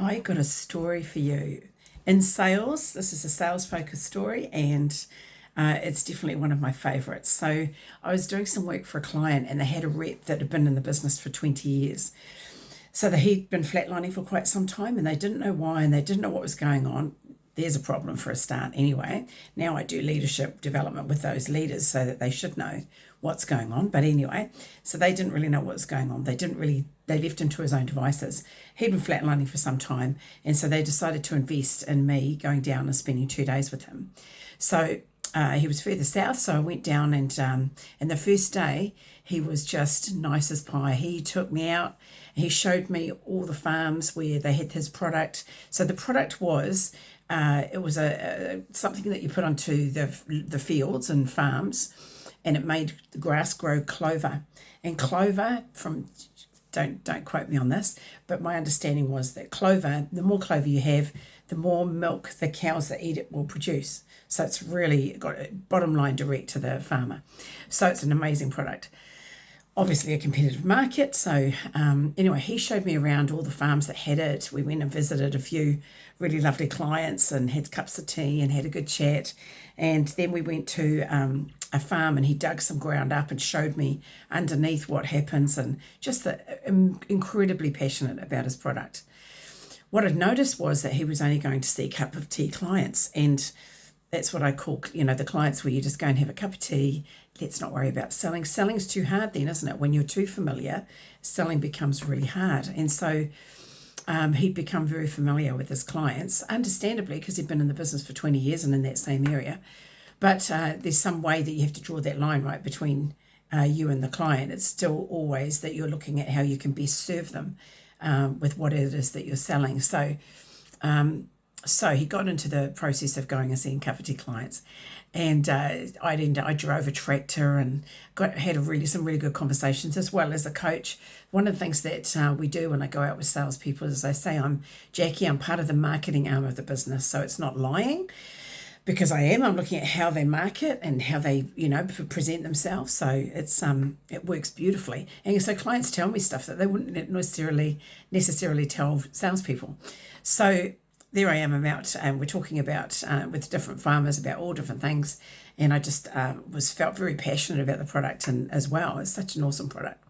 I got a story for you. In sales, this is a sales focused story, and it's definitely one of my favorites. So, I was doing some work for a client, and they had a rep that had been in the business for 20 years. So, he'd been flatlining for quite some time, and they didn't know why, and they didn't know what was going on. There's a problem for a start, anyway. Now, I do leadership development with those leaders so that they should know what's going on. But anyway, so they didn't really know what was going on. They left him to his own devices. He'd been flatlining for some time. And so they decided to invest in me going down and spending 2 days with him. So he was further south. So I went down and the first day, he was just nice as pie. He took me out. He showed me all the farms where they had his product. So the product was, it was something that you put onto the fields and farms, and it made the grass grow clover. And clover, don't quote me on this, but my understanding was that clover, the more clover you have, the more milk the cows that eat it will produce. So it's really got a bottom line direct to the farmer. So it's an amazing product. Obviously a competitive market. So anyway, he showed me around all the farms that had it. We went and visited a few really lovely clients and had cups of tea and had a good chat. And then we went to a farm, and he dug some ground up and showed me underneath what happens, and just incredibly passionate about his product. What I'd noticed was that he was only going to see cup of tea clients, and that's what I call, the clients where you just go and have a cup of tea. Let's not worry about selling. Selling's too hard then, isn't it? When you're too familiar, selling becomes really hard. And so he'd become very familiar with his clients, understandably, because he'd been in the business for 20 years and in that same area. But there's some way that you have to draw that line, right, between you and the client. It's still always that you're looking at how you can best serve them with what it is that you're selling. So he got into the process of going and seeing cup of tea clients, and I drove a tractor and had some really good conversations, as well as a coach. One of the things that we do when I go out with salespeople is I say, I'm Jackie, I'm part of the marketing arm of the business. So it's not lying, because I'm looking at how they market and how they, present themselves. So it works beautifully. And so clients tell me stuff that they wouldn't necessarily tell salespeople. So there I am about, and we're talking about with different farmers about all different things. And I just felt very passionate about the product, and as well. It's such an awesome product.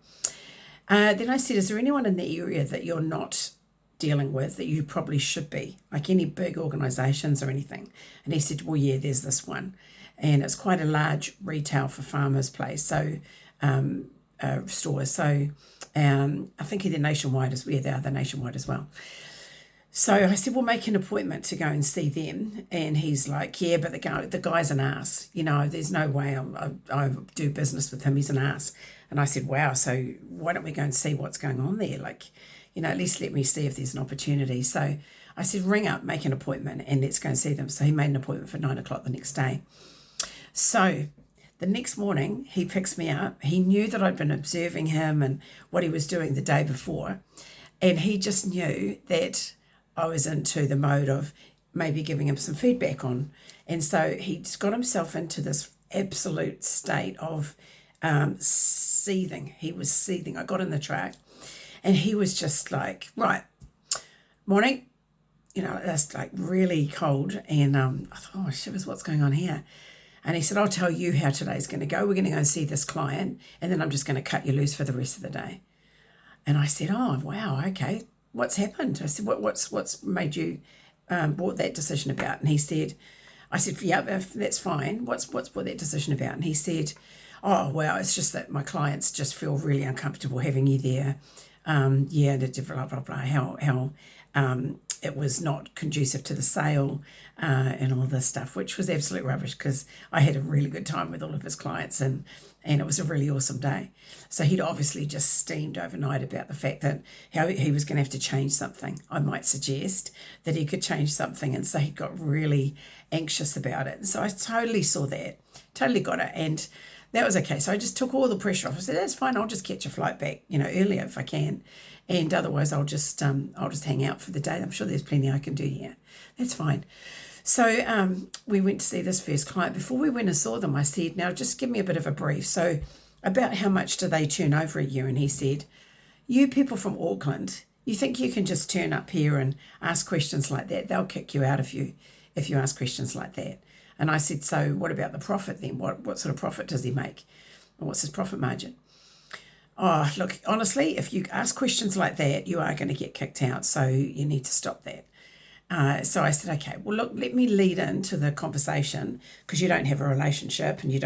Then I said, is there anyone in the area that you're not dealing with that you probably should be, like any big organizations or anything? And he said, well, yeah, there's this one, and it's quite a large retail for farmers place, so stores. So I think they're nationwide as well. Yeah, they're nationwide as well. So I said, well, make an appointment to go and see them. And he's like, yeah, but the guy's an ass. There's no way I do business with him. He's an ass. And I said, wow, so why don't we go and see what's going on there? Like, at least let me see if there's an opportunity. So I said, ring up, make an appointment, and let's go and see them. So he made an appointment for 9:00 the next day. So the next morning, he picks me up. He knew that I'd been observing him and what he was doing the day before. And he just knew that I was into the mode of maybe giving him some feedback on. And so he's got himself into this absolute state of seething. He was seething. I got in the truck, and he was just like, right, morning. That's like really cold. And I thought, oh, shivers, what's going on here? And he said, I'll tell you how today's going to go. We're going to go and see this client, and then I'm just going to cut you loose for the rest of the day. And I said, oh, wow, okay. What's happened? I said, what's made you brought that decision about? And he said, I said, yeah, that's fine. What's brought that decision about? And he said, oh, well, it's just that my clients just feel really uncomfortable having you there. Blah, blah, blah, how it was not conducive to the sale and all this stuff, which was absolute rubbish, because I had a really good time with all of his clients, and it was a really awesome day. So he'd obviously just steamed overnight about the fact that how he was going to have to change something. I might suggest that he could change something, and so he got really anxious about it. So I totally saw that, totally got it, and that was okay. So I just took all the pressure off. I said, that's fine, I'll just catch a flight back, earlier if I can. And otherwise I'll just hang out for the day. I'm sure there's plenty I can do here. That's fine. So we went to see this first client. Before we went and saw them, I said, now just give me a bit of a brief. So about how much do they turn over a year? And he said, you people from Auckland, You think you can just turn up here and ask questions like that? They'll kick you out if you ask questions like that. And I said, so what about the profit then? What sort of profit does he make? And what's his profit margin? Oh, look, honestly, if you ask questions like that, you are going to get kicked out. So you need to stop that. So I said, okay, well, look, let me lead into the conversation because you don't have a relationship and you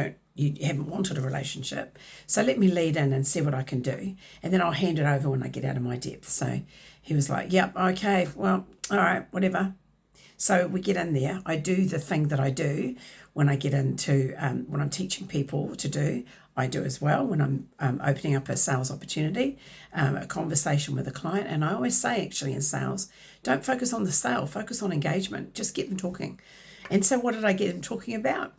haven't wanted a relationship. So let me lead in and see what I can do. And then I'll hand it over when I get out of my depth. So he was like, yep, okay, well, all right, whatever. So we get in there. I do the thing that I do when I get into, when I'm teaching people to do, I do as well when I'm opening up a sales opportunity, a conversation with a client. And I always say, actually, in sales, don't focus on the sale, focus on engagement. Just get them talking. And so what did I get them talking about?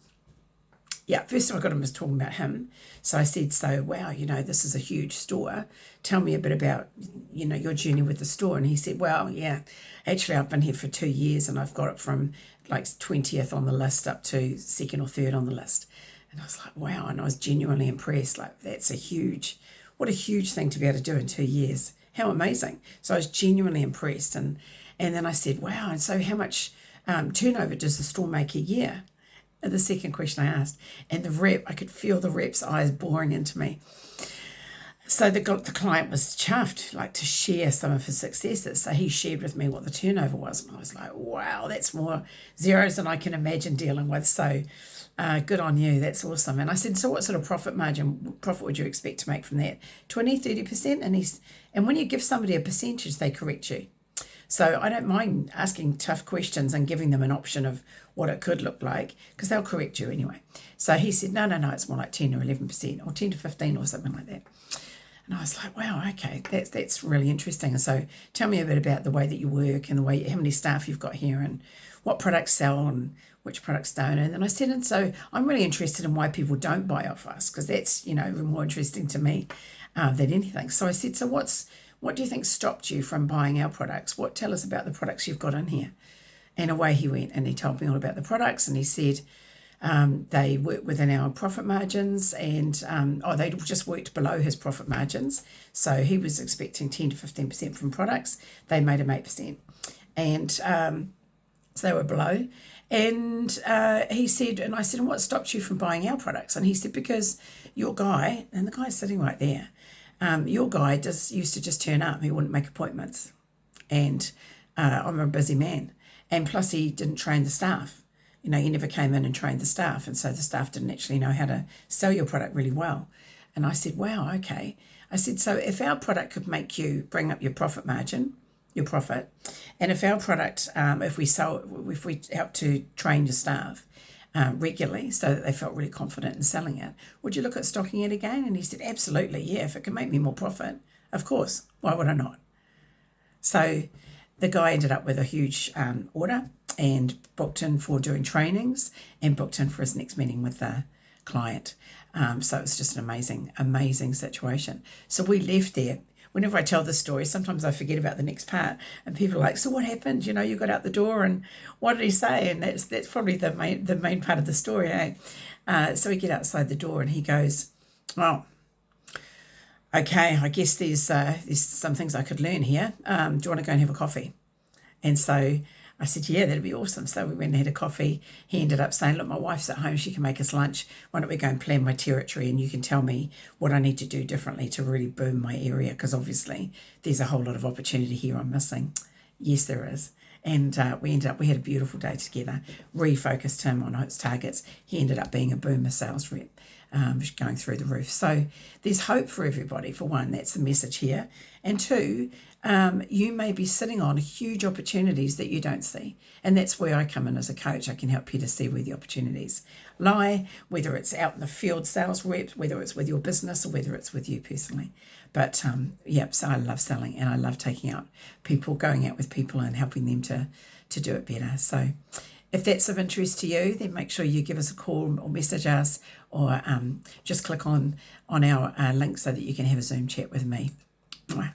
Yeah, first time I got him was talking about him. So I said, so, wow, this is a huge store. Tell me a bit about, your journey with the store. And he said, well, yeah, actually I've been here for 2 years and I've got it from like 20th on the list up to second or third on the list. And I was like, wow. And I was genuinely impressed. Like, that's what a huge thing to be able to do in 2 years. How amazing. So I was genuinely impressed. And then I said, wow. And so how much turnover does the store make a year? And the second question I asked. And the rep, I could feel the rep's eyes boring into me. So the client was chuffed, like, to share some of his successes. So he shared with me what the turnover was. And I was like, wow, that's more zeros than I can imagine dealing with. So good on you. That's awesome. And I said, so what sort of profit would you expect to make from that? 20, 30%? And when you give somebody a percentage, they correct you. So I don't mind asking tough questions and giving them an option of what it could look like because they'll correct you anyway. So he said, no, it's more like 10 or 11% or 10 to 15 or something like that. And I was like, wow, okay, that's really interesting. And so tell me a bit about the way that you work and how many staff you've got here and what products sell and which products don't. And then I said, and so I'm really interested in why people don't buy off us because that's, more interesting to me than anything. So I said, so what do you think stopped you from buying our products? Tell us about the products you've got in here. And away he went and he told me all about the products and he said they work within our profit margins and they just worked below his profit margins. So he was expecting 10 to 15% from products. They made him 8%. And so they were below. And he said, and I said, and what stopped you from buying our products? And he said, because your guy, and the guy's sitting right there, your guy used to just turn up. He wouldn't make appointments. And I'm a busy man. And plus he didn't train the staff. He never came in and trained the staff. And so the staff didn't actually know how to sell your product really well. And I said, wow, okay. I said, so if our product could make you bring up your profit margin, your profit, and if our product, if we help to train your staff regularly so that they felt really confident in selling it, would you look at stocking it again? And he said, absolutely, yeah, if it can make me more profit, of course, why would I not? So the guy ended up with a huge order and booked in for doing trainings and booked in for his next meeting with the client. So it was just an amazing situation. So we left there. Whenever I tell this story, sometimes I forget about the next part and people are like, so what happened? You got out the door and what did he say? And that's probably the main part of the story, eh? So we get outside the door and he goes, well, okay, I guess there's some things I could learn here. Do you want to go and have a coffee? And so I said, yeah, that'd be awesome. So we went and had a coffee. He ended up saying, look, my wife's at home. She can make us lunch. Why don't we go and plan my territory and you can tell me what I need to do differently to really boom my area? Because obviously there's a whole lot of opportunity here I'm missing. Yes, there is. And we had a beautiful day together, refocused him on his targets. He ended up being a boomer sales rep, going through the roof. So there's hope for everybody. For one, that's the message here. And two, you may be sitting on huge opportunities that you don't see. And that's where I come in as a coach. I can help you to see where the opportunities lie, whether it's out in the field sales reps, whether it's with your business or whether it's with you personally. But so I love selling and I love taking out people, going out with people and helping them to do it better. So if that's of interest to you, then make sure you give us a call or message us or just click on our link so that you can have a Zoom chat with me. Mwah.